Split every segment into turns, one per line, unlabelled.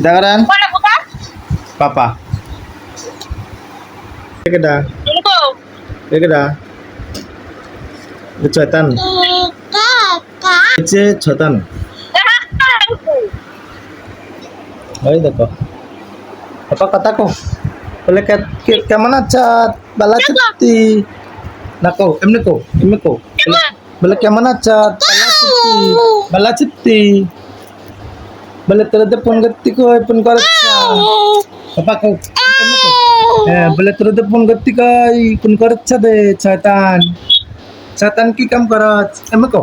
Dengaran? Papa. Keda. Keda. Cetan. Cetan. ওই দেখো apa kataku boleh kemana cat bala cipti nako emne ko boleh kemana cat bala cipti boleh terade pun gatti ko pun korcha apa ko emne ko boleh terade pun gatti kai pun korcha de setan ki kam karat emne ko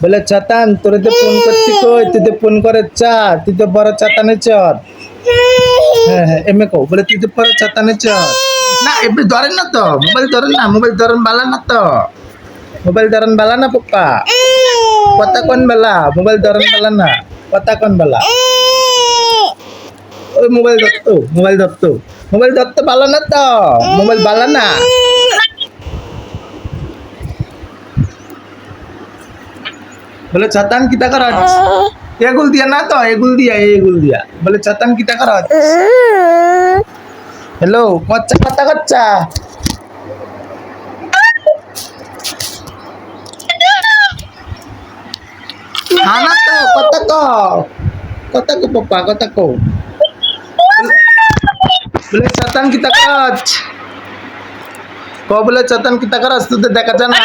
বলে চাতান তোরে তো phone করতে কই তুই তো phone করে চা তুই তো বড় চাতানে চর হ্যাঁ এমএ কো বলে তুই তো বড় চাতানে চর না এমনি ধরেন না তো মোবাইল ধরেন বালা না তো মোবাইল ধরেন বালা না পপ্পা কথা কোন বেলা মোবাইল ধরেন বালা না কথা কোন বেলা ওই মোবাইল ধরতো বালা না তো মোবাইল বালা না बोले चतन kita करत एगुल दिया ना तो एगुल दिया बोले चतन kita करत हेलो कच्चा हाँ तो kota ko papa kota ko बोले चतन kita करत बोले चतन kita करत तू तो देखा जाना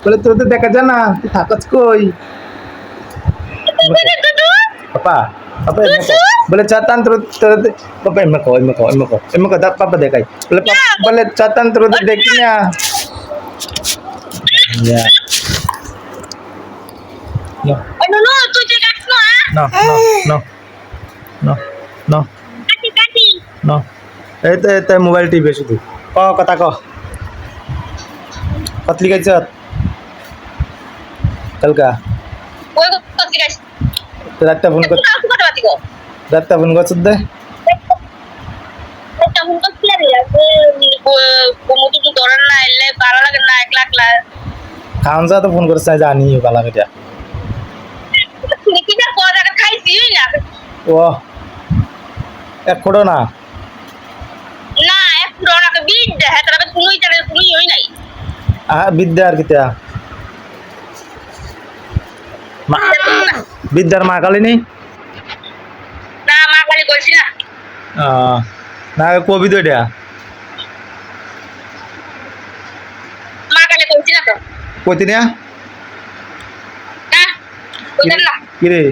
बोले तो देखा जाना तू थाकत कोई apa boleh catatan terus papa emako dak papa dekai boleh catatan terus dekinya ya no itu mobile TV শুধু কথা কো কতলি গাইছ কালকা
ওই কতলি গাইছ
রাতটা ফোন কর রাতটা ফোন কর দে
একটা ফোন করছিস রে কোমুতু তো ধরেন না এলে ভালো লাগে না একলা একলা
খান যা তো ফোন করছ জানি ভালো করে
কি না কোয়া জায়গা খাইছি না
ও এক খড়ো না
না এক খড়ো না বিদ হ্যাঁ তারা তুমি হই নাই
বিদ্যার কিতা বিদ্যার মা কালী নেই
না মা কালী কইছি না
না কবি তো এটা
মা কালী কইছি না তো
কইতি না
না কইতেন না
কি রে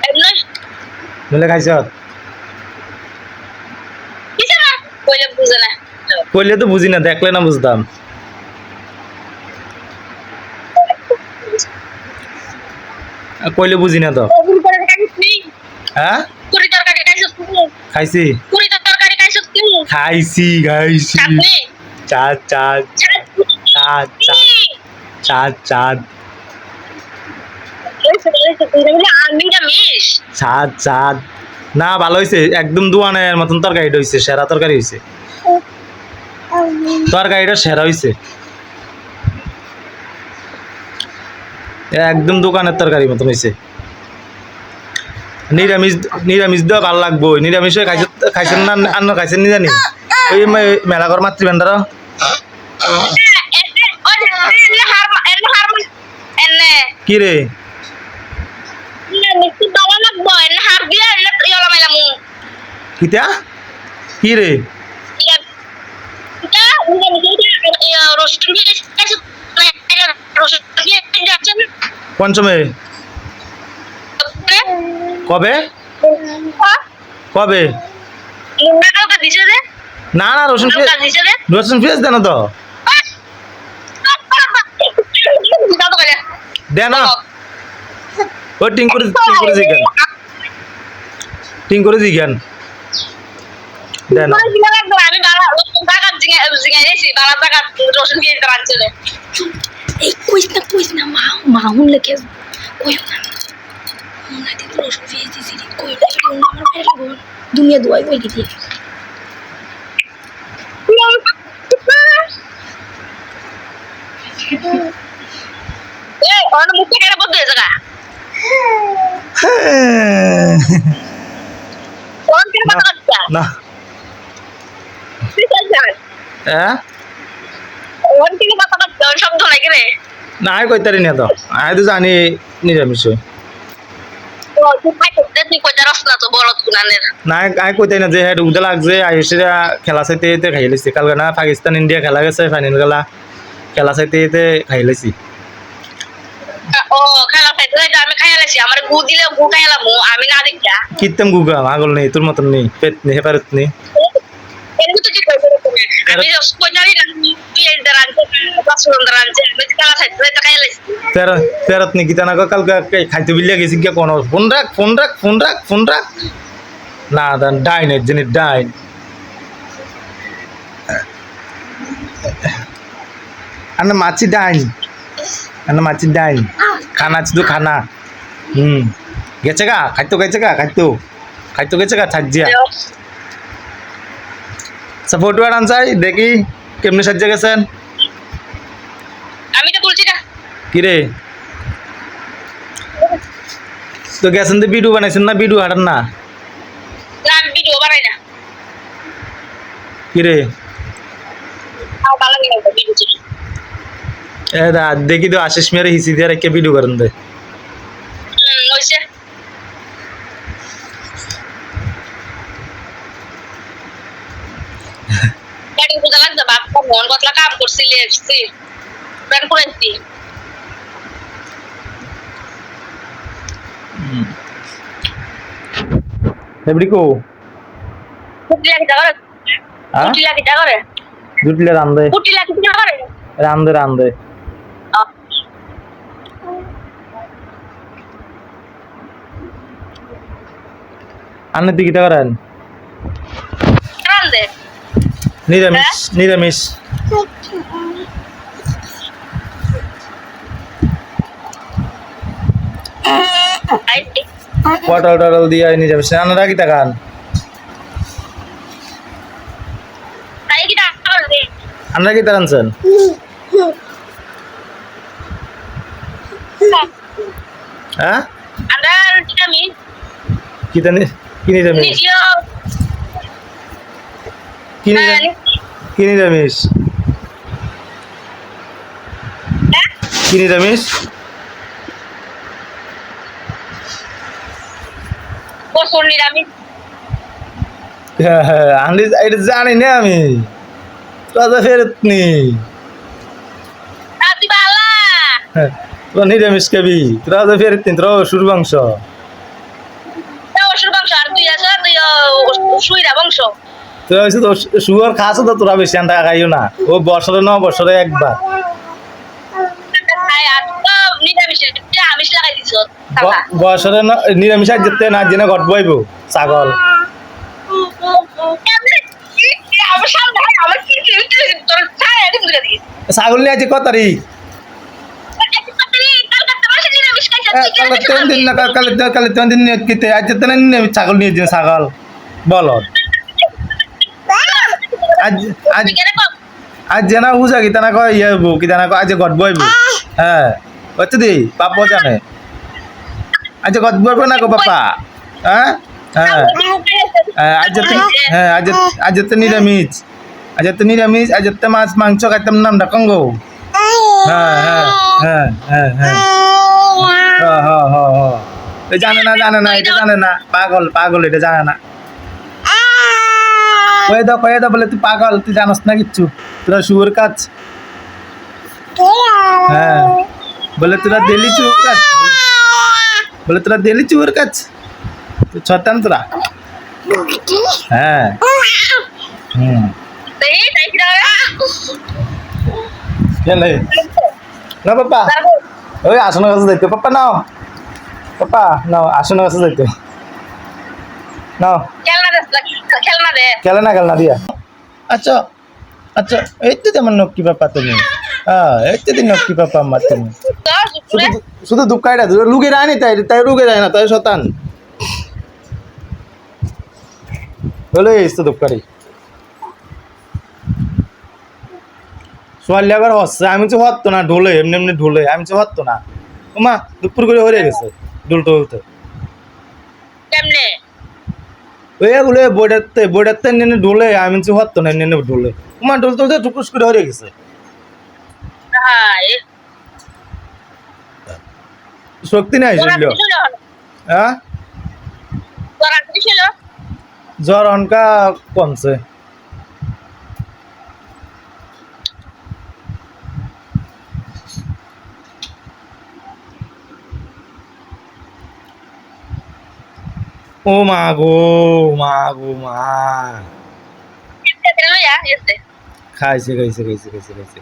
এমন
বলে খাইছ
কিছু না কইলে বুঝে না
কইলে তো বুঝি না দেখলে না বুঝতাম কইলে বুঝি না তো হ্যাঁ খাইছি চাঁদ না ভালো হয়েছে একদম দোয়ানের মতন তরকারিটা হয়েছে সেরা তরকারি হয়েছে তরকারিটা সেরা হয়েছে একদম দোকানের তরকারি মতন হয়েছে নিরামিষ দেওয়া ভালো লাগবো নিরামিষ খাইছেন না আন্ন খাইছেন নি জানি ওই মেলাঘর মাতৃভান্ডার কি রে কিতা কি রে পঞ্চমে কবে কবে না না রসুন পেঁয়াজ দেন তো দে না ও টিং করে জিজ্ঞান দেন
এই কইস না মাহুন লেগে কই না
nanti terus visi sini koi lagi nomor telepon dunia dua itu gitu
orang muka kira betul ya sekarang. Orang kira
Nah,
betul ya.
nah,
Bisa jangan. Orang kira betul jangan শব্দ লাগে রে।
না আয় কইতারি না তো আয় তো জানি নিরামিষ
ও তুই খাই করতে তুই কই জানাস না তো বলত কুনানের।
না আয় কইতাই না যে হ্যাঁ উদা লাগছে আয়ুষেরা খেলা চাইতে এতে খাই লেছি কালকে না পাকিস্তান ইন্ডিয়া খেলা গেছে ফাইনাল খেলা চাইতে এতে খাই লেছি
ও খেলা খাইতে যাইতে আমি খাইয়া লাইছি আমার গু দিলে গু খাইলাম আমি না দেখা।
কিত্তাম গুগা আগল নেই তোর মতন নেই পেট নেই হেপারত নেই
এরকম তো ঠিক কইতে তুমি। আমি কই জানি না তুই এই দাঁড়ান বাসুন দাঁড়ান যে আমি খেলা খাইতে যাইতে খাইয়া লাইছি।
তেরত নেই কিতা না কালকে খাইতে বিলিয়া গেছি গিয়া কোন ফোন রাখ না দান ডাইন এর জিনিস ডাইন আনা মাছি ডাইন খানা শুধু খানা গেছে গা খাইতো গেছে গা ছাজিয়া সাপোর্ট ওয়ার আনসাই দেখি কেমনে সাজ্জা গেছেন
আমি তো বলছি না
কিরে তো গেছেন তো ভিডিও বানাইছেন না ভিডিও হাঁটান না
না আমি ভিডিও বানাই না
কিরে
তাও ভালো লাগে না ভিডিও ছিল
এ দা দেখি তো আশিস মেরে হিসি দিয়ে রেখে ভিডিও করেন দে
হইছে গাড়ি বুঝা লাগছে বাপ মন কতলা কাম করছিলি এসছি প্ল্যান করেছি
ফেব্রিকো
কুটি লাগি যা করে
হ্যাঁ
কুটি লাগি যা করে
দুটলে রান্দে
কুটি লাগি যা করে
রান্দে আন্নে দিকে তা করেন
রান্দে
নিরামিষ
আইছি
পটল দিয়ে নিরামিষ রান্নাটা কি টাকান
তাই কি তা করে
আমরা কি তার আনছেন হ্যাঁ
আমরা আমি
কি নিরামিষ
নিজেও
কি নিরামিষ
বসুন নিরামিষ
আমি এটা জানি না আমি রাজা ফেরত নেই
রাতি বালা
তোরা নিরামিষ খাবি তোরা রাজা ফেরত নেই তোরা অসুর বংশ
অসুর বংশ আর তুই আছে তুই সুইরা বংশ
তোরা হচ্ছে সুগার খাস তো তোরা বেশি আনটা খাইও না ও বছরে একবার
আমিষ লাগাই দিছ
বছরে নিরামিষ আর যেতে না জেনে ঘট বইব ছাগল ছাগল নিয়ে আছে কত তারিখ তিন দিন না কালে 3 দিন কিতে আজ যেতে না ছাগল নিয়ে যে ছাগল বলো আজ জানা উজা কি তানা কয় ইয়ে বউ কি তানা কয় আজ ঘট বইব হ্যাঁ কত দি পাপ জানে আজ ঘট বইব না গো বাপা হ্যাঁ আজ তো নিরামিষ আজ তো মাছ মাংস খাইতাম নাম ডাকং গো হ্যাঁ জানে না এটা জানে না পাগল এটা জানে না কয়ে দাও বলে তুই পাগল তুই জানাস না কিচ্ছু তোরা শুয়োর কাজ হ্যাঁ বলে তোরা দিলি চুয়োর কাজ তুই ছতাম তোরা হ্যাঁ কেন না পাপা ওই আসনের কাছে যাইতো পাপা নাও আসনের কাছে যাইতো নাও খেলে না দিয়া আচ্ছা এই তো তেমন কি বাপা তুমি একটা দিন কি পাপা আমার তুমি
Terus,
শুধু
udah.
শুধু দুঃখাইটা লুকে রায়নি তাই তাই রুকে যায় না তাই শতান বলে এসে দুঃখারি সোয়াল আবার হচ্ছে আমি তো হতো না ঢোলে এমনি এমনি ঢোলে আমি তো হতো না ওমা দুপুর করে হয়ে গেছে ঢুলতে হতে
Kemne.
ওই এগুলো বইটাতে নেনে ঢোলে আমি তো হতো না নেনে ঢোলে ওমা ঢুলতে হতে টুকুস করে হয়ে গেছে
Hai.
শক্তি নাই
Orang
শরীর
itu loh.
হ্যাঁ
Orang itu loh.
জ্বর অনকা কমছে ও মা গো মা গো মা
Kita dulu ya, yes deh.
খাইছে খাইছে খাইছে খাইছে খাইছে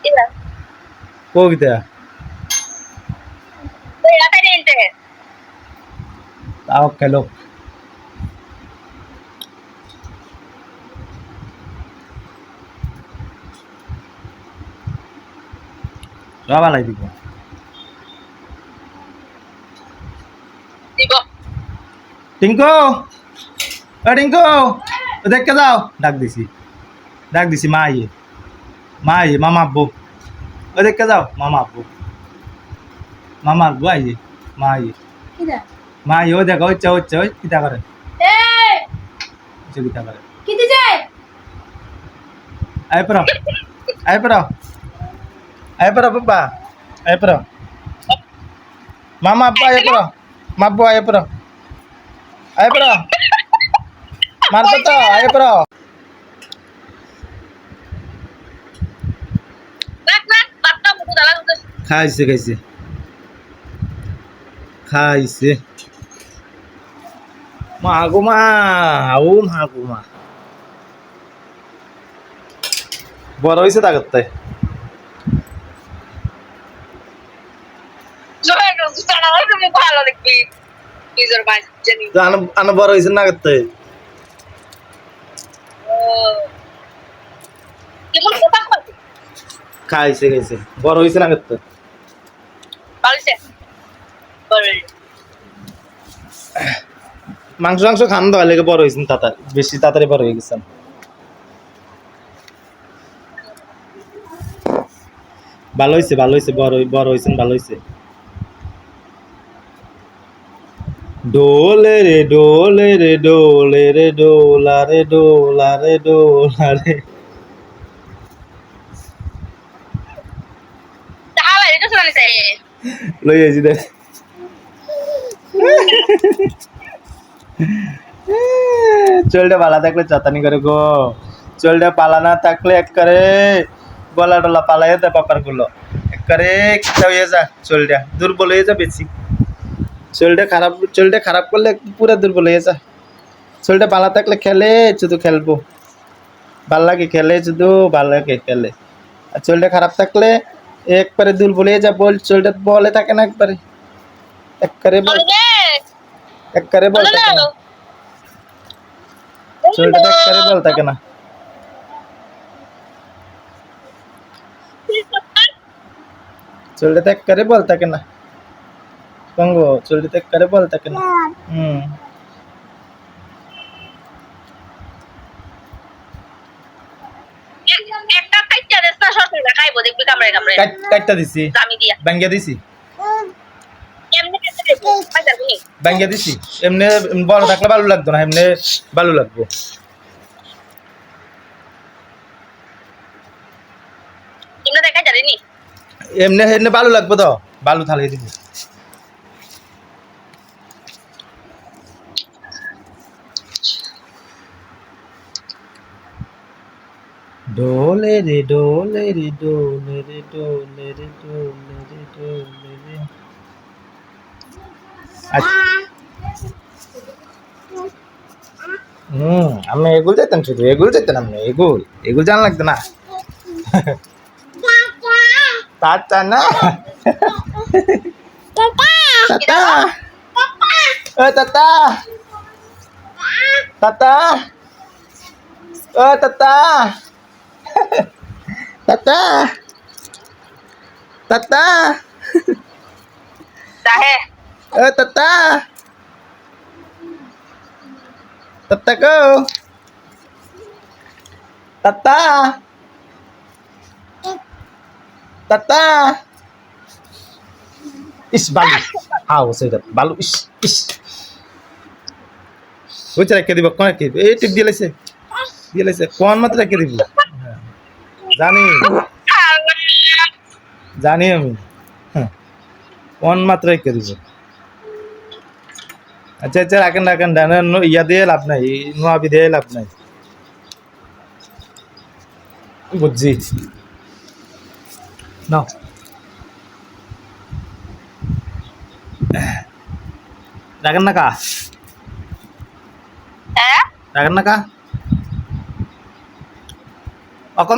Iya.
কবিতা
Tuh ya tadi ente.
তাও খেলো সব আলাই দিব
Tigo.
টিঙ্কু টিঙ্কু দেখে যাও ডাক দিছি মা আইয়ে মামা আব্বু ও দেখে যাও মামা আব্বু আইয়ে মা আইয়ে ও দেখো হচ্ছে ওই কিতা করে কিতা করে আই পড়ো বাবা আই পড়ো মামা আব্বা আই পড়ো মাব্বু আই পড়ো মারবো তো আই পড়ো
Nak, mata buku dalam terus.
খাইছে মা গো মা ও মা গো মা বড় হয়েছে তাগত
Coba dong, susah banget tuh muka lo lagi. User macam ini.
আনা বড় হয়েছে না করতে
Gimana kota kok?
খাইছে বড় হয়েছে না করতে
Bagus ya? Boleh.
মাংস খান দেওয়া লেগে বড় হয়েছেন বেশি তাড়াতাড়ি বড় হয়ে গেছেন ভালো হয়েছে বড় হয়েছেন ভালো হয়েছে ডোলে রে ডোলা রে
Salah itu sudah saya.
লই আইছি দেখ চলটা পালা থাকলে চাতানি করে গো চলটা পালা না থাকলে এক করে গলা টলা পালাই দে পাপার গুলো এক করে হয়ে যা চলটা দুর্বল হয়ে যা বেশি চলটা খারাপ করলে পুরা দুর্বল হয়ে যা চলটা পালা থাকলে খেলে শুধু খেলবো ভাল লাগে খেলে শুধু ভাল লাগে খেলে আর চলটা খারাপ থাকলে একবারে দুর্বল হয়ে যা বল চলটা বলে থাকে না একবারে বল একবারে বল থাকে না চলটা একবারে বল থাকে না চলটা একবারে বল থাকে না কঙ্গ চলটা একবারে বল থাকে না
একটা কাইটা দেশটা সরকার দেখাইবো দেখবি কামড়ে
কাটটা দিছি
আমি দিয়া
ব্যাঙ্গা দিছি
কেমনে কেটে দেবো ফাইদা নেই
ব্যাঙ্গা দিছি এমনি বড় থাকলে ভালো লাগতো না এমনি ভালো লাগবো
কেমনে দেখা জানি
এমনি এমনি ভালো লাগবো তো ভালো থালিয়ে দিব ডোলে রে আমি এগুল যেতেন শুধু এগুল যেতেন আপনি এগুল জানা লাগতো না তাতা না তাতা ও তাতা তাতা ও তাতা Tata. Tata.
Dahe.
Tata. Tata ko. Tata. Tata. Is balu. How say that? Balu is. বুঝছে রেখে দিব কোন কি এই টিপ দিয়ে লাইছে কোন মাত্র রেখে দিব জানি জানি আমি কোন মাত্র রেখে দিব আচ্ছা আচ্ছা রাখেন ডানা ইয়া দিয়ে লাভ নাই নোয়াবি দিয়ে লাভ নাই বুঝছি নাও রাখেন না কা রাখেন না কা অকন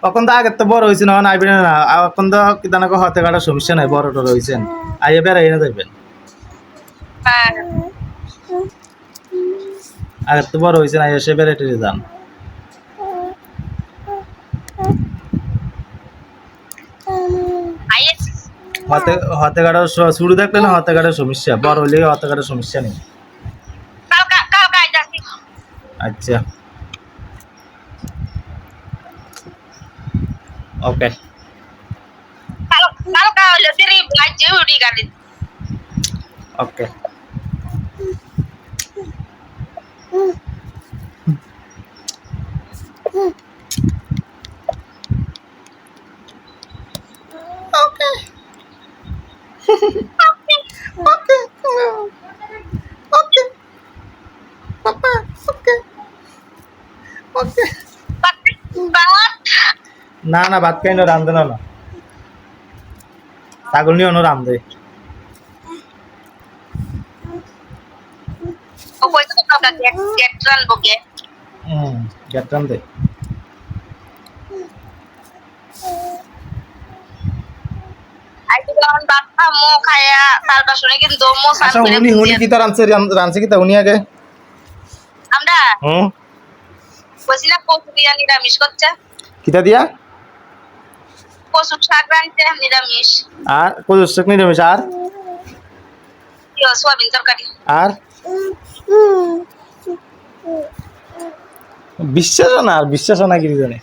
অকন তো আগে তো বড় হয়েছে না আইবেন না অকন তো কিদানা হতে কাটার সমস্যা নাই বড় টড় হয়েছেন আইয়ে বেড়াই না যাইবেন আগে তো বড় হয়েছেন আইয়ে সে বেড়াইতে যান হতে কাটার শুরু দেখলে না হতে কাটার সমস্যা বড় হইলে হতে কাটার সমস্যা নেই আচ্ছা ওকে ওকে না না ভাত খাই না রান্ধে না ছাগল নিয়ে অন্য রান্ধে গেট রান্ধে আচ্ছা উনি কি তার রাঁধছে কি তা উনি আগে
আমরা বলছিলাম কচু দিয়া নিরামিষ করছে
কিতা দিয়া
কচু শাক রাঁধছে নিরামিষ
আর কচু শাক নিরামিষ আর
সোয়াবিন তরকারি
আর বিশ্বাস না কি জানে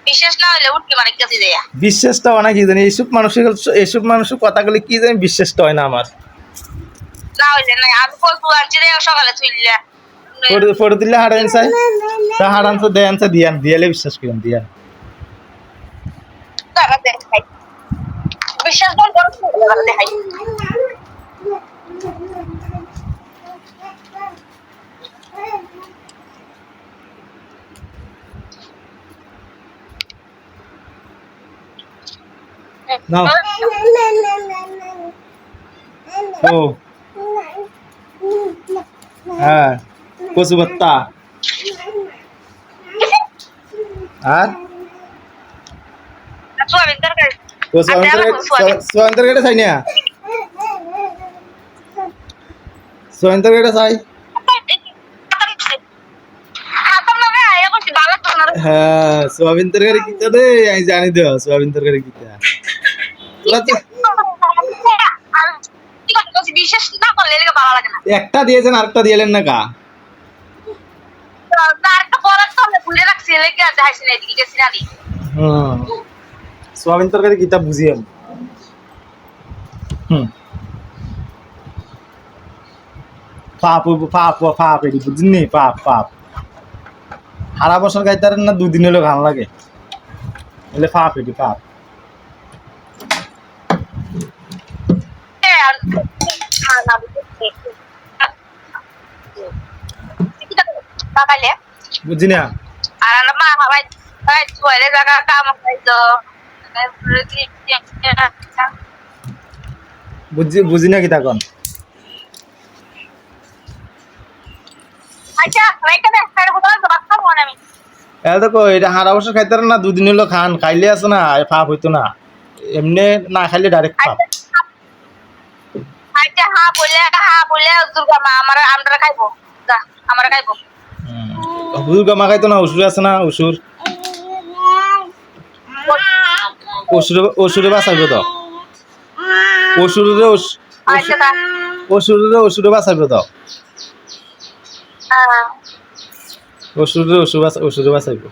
বিশেষ না হলে উঠকে মারে কাছে দেয়া
বিশ্বাসটা অনেক কি জানি এইসব মানুষের কথাগুলো কি জানি বিশ্বাসটা হয় না আমার
না হইলে না আমি কচু আনছি রে সকালে তুইলা
ফটো দিলে হাড়ান চাই তা হাড়ান তো দেন তো দিয়ালে বিশ্বাস করেন দিয়ান
তারা দেখাই বিশ্বাস বল করো দেখাই
নাও ও হ্যাঁ কচু ভর্তা আর
সোয়াবিন তরকারি
সোয়াবিন তরকারিটা চাই না সোয়াবিন তরকারিটা চাই হ্যাঁ সোয়াবিন তরকারি কিতা দে আমি জানি তো সোয়াবিন তরকারি কিতা
বিশেষ না করলে ভালো লাগে না
একটা দিয়েছেন আরেকটা দিয়েলেন না কা
আরেকটা বলার তো ভুলে রাখছি লেগে আছে হাসি না এদিকে গেছি না দি
সোয়াবিন তরকারি কিতা বুঝি আমি পাপ এটি বুঝিনি পাপ সারা বছর খাইতার না দুদিন হলেও ভালো লাগে এলে পাপ এটি পাপ বুঝি না
আর মা হাওয়াই চুয়ারে জায়গা কাম খাইতো
বুঝি না কি তখন
আচ্ছা রাইটা দে সাড়ে কত বাদ খাবো না আমি
দেখো এটা সারা বছর খাইতার না দুদিন হলো খান খাইলে আছে না পাপ হইতো না এমনি না খাইলে ডাইরেক্ট পাপ
আচ্ছা হ্যাঁ বলে দুর্গা মা আমরা খাইবো যা আমরা খাইবো
দুর্গা মা খাইতো না উসুর আছে না উসুর ওষুধে বাঁচাইব তো
আচ্ছা তা
ওষুধে বাঁচাইব তো ওষুধে বাঁচাইব